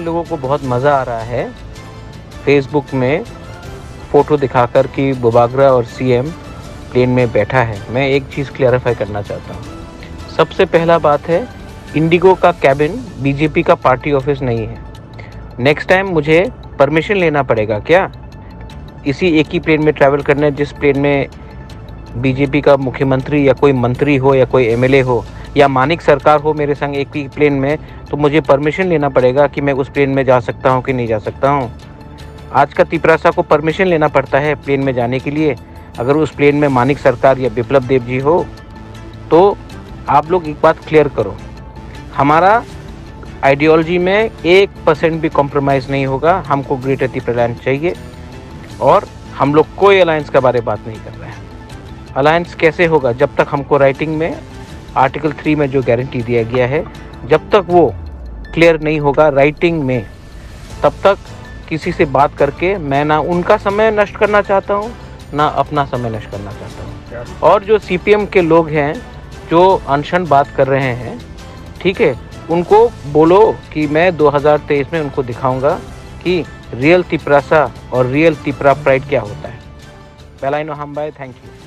लोगों को बहुत मज़ा आ रहा है फेसबुक में फ़ोटो दिखाकर कि बुबागरा और सीएम प्लेन में बैठा है। मैं एक चीज़ क्लैरिफाई करना चाहता हूँ। सबसे पहला बात है, इंडिगो का कैबिन बीजेपी का पार्टी ऑफिस नहीं है। नेक्स्ट टाइम मुझे परमिशन लेना पड़ेगा क्या इसी एक ही प्लेन में ट्रैवल करने, जिस प्लेन में बीजेपी का मुख्यमंत्री या कोई मंत्री हो या कोई एमएलए हो या मानिक सरकार हो मेरे संग एक ही प्लेन में, तो मुझे परमिशन लेना पड़ेगा कि मैं उस प्लेन में जा सकता हूँ कि नहीं जा सकता हूँ। आज का तिपरासा को परमिशन लेना पड़ता है प्लेन में जाने के लिए। अगर उस प्लेन में मानिक सरकार या बिप्लब देव जी हो तो आप लोग एक बात क्लियर करो, हमारा आइडियोलॉजी में 1% भी कॉम्प्रोमाइज़ नहीं होगा। हमको ग्रेटर त्रिपुरा अलायंस चाहिए और हम लोग कोई अलायंस के बारे में बात नहीं कर रहे हैं। अलायंस कैसे होगा जब तक हमको राइटिंग में आर्टिकल 3 में जो गारंटी दिया गया है, जब तक वो क्लियर नहीं होगा राइटिंग में, तब तक किसी से बात करके मैं ना उनका समय नष्ट करना चाहता हूँ ना अपना समय नष्ट करना चाहता हूँ। और जो सीपीएम के लोग हैं जो अनशन बात कर रहे हैं, ठीक है, उनको बोलो कि मैं 2023 में उनको दिखाऊंगा कि रियल तिपरासा और रियल तिपरा प्राइड क्या होता है। बेलाइनो हम बाय, थैंक यू।